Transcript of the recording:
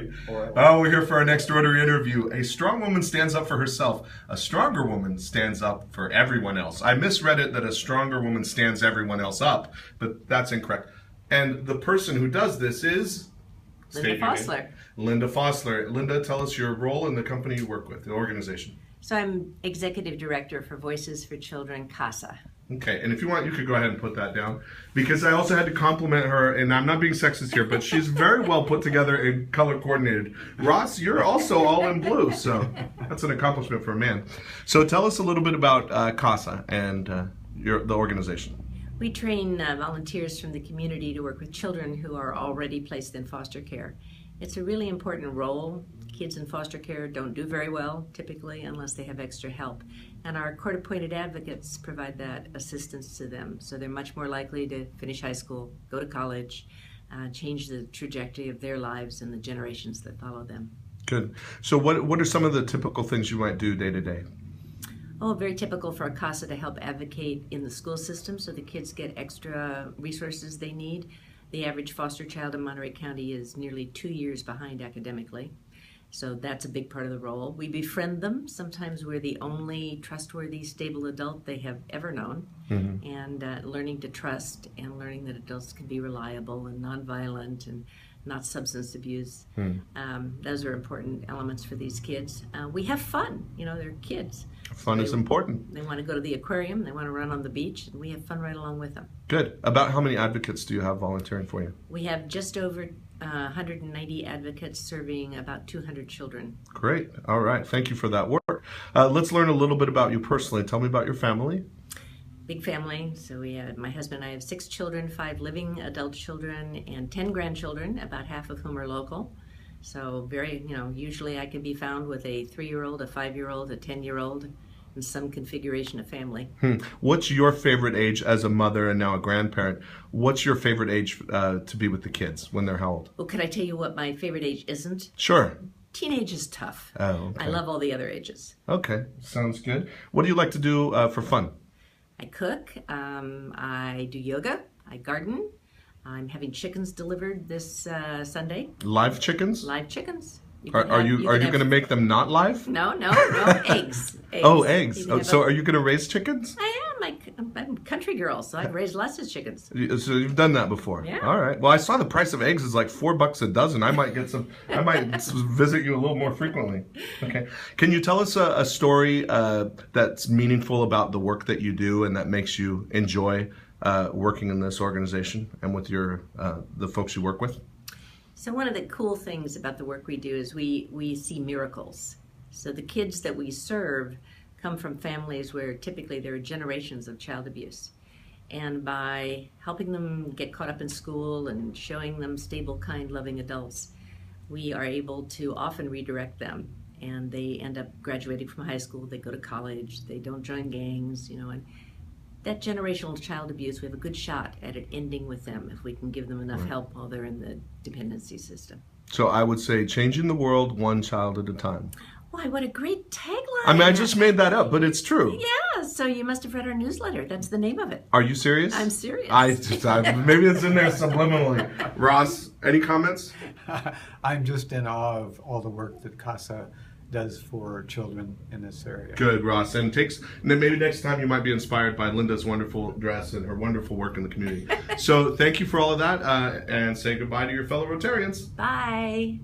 funny. Oh, we're here for our next Rotary interview. A strong woman stands up for herself. A stronger woman stands up for everyone else. I misread it that a stronger woman stands everyone else up, but that's incorrect. And the person who does this is? Linda Fosler. Linda Fosler. Linda, tell us your role in the company you work with, the organization. So I'm Executive Director for Voices for Children, CASA. Okay, and if you want, you could go ahead and put that down, because I also had to compliment her, and I'm not being sexist here, but she's very well put together and color coordinated. Ross, you're also all in blue, so that's an accomplishment for a man. So tell us a little bit about CASA and the organization. We train volunteers from the community to work with children who are already placed in foster care. It's a really important role. Kids in foster care don't do very well, typically, unless they have extra help. And our court-appointed advocates provide that assistance to them. So they're much more likely to finish high school, go to college, change the trajectory of their lives and the generations that follow them. Good. So what are some of the typical things you might do day to day? Oh, very typical for a CASA to help advocate in the school system so the kids get extra resources they need. The average foster child in Monterey County is nearly 2 years behind academically. So that's a big part of the role. We befriend them. Sometimes we're the only trustworthy, stable adult they have ever known. Mm-hmm. And learning to trust and learning that adults can be reliable and nonviolent and not substance abuse. Those are important elements for these kids. We have fun. You know, they're kids. Fun is important. They want to go to the aquarium. They want to run on the beach. And we have fun right along with them. Good. About how many advocates do you have volunteering for you? We have just over 190 advocates serving about 200 children. Great. All right. Thank you for that work. Let's learn a little bit about you personally. Tell me about your family. Big family. So we have, my husband and I have 6 children, 5 living adult children, and 10 grandchildren, about half of whom are local. So very, usually I can be found with a 3-year-old, a 5-year-old, a 10-year-old, and some configuration of family. What's your favorite age as a mother and now a grandparent? What's your favorite age to be with the kids when they're how old? Well, could I tell you what my favorite age isn't? Sure. Teenage is tough. Oh, okay. I love all the other ages. Okay, sounds good. What do you like to do for fun? I cook, I do yoga, I garden. I'm having chickens delivered this Sunday. Live chickens? Live chickens. Are you going to make them not live? No, eggs. Oh, eggs. So are you going to raise chickens? I am. I'm a country girl, so I've raised lots of chickens. So you've done that before? Yeah. All right. Well, I saw the price of eggs is like $4 a dozen. I might get some. I might visit you a little more frequently. Okay. Can you tell us a story that's meaningful about the work that you do and that makes you enjoy working in this organization and with the folks you work with? So one of the cool things about the work we do is we see miracles. So the kids that we serve come from families where typically there are generations of child abuse. And by helping them get caught up in school and showing them stable, kind, loving adults, we are able to often redirect them. And they end up graduating from high school, they go to college, they don't join gangs, and that generational child abuse, we have a good shot at it ending with them if we can give them enough help while they're in the dependency system. So I would say changing the world one child at a time. Why, what a great tagline. I mean, I just made that up, but it's true. Yeah, so you must have read our newsletter. That's the name of it. Are you serious? I'm serious. Maybe it's in there subliminally. Ross, any comments? I'm just in awe of all the work that CASA does for children in this area. Good, Ross. And then maybe next time you might be inspired by Linda's wonderful dress and her wonderful work in the community. So thank you for all of that, and say goodbye to your fellow Rotarians. Bye.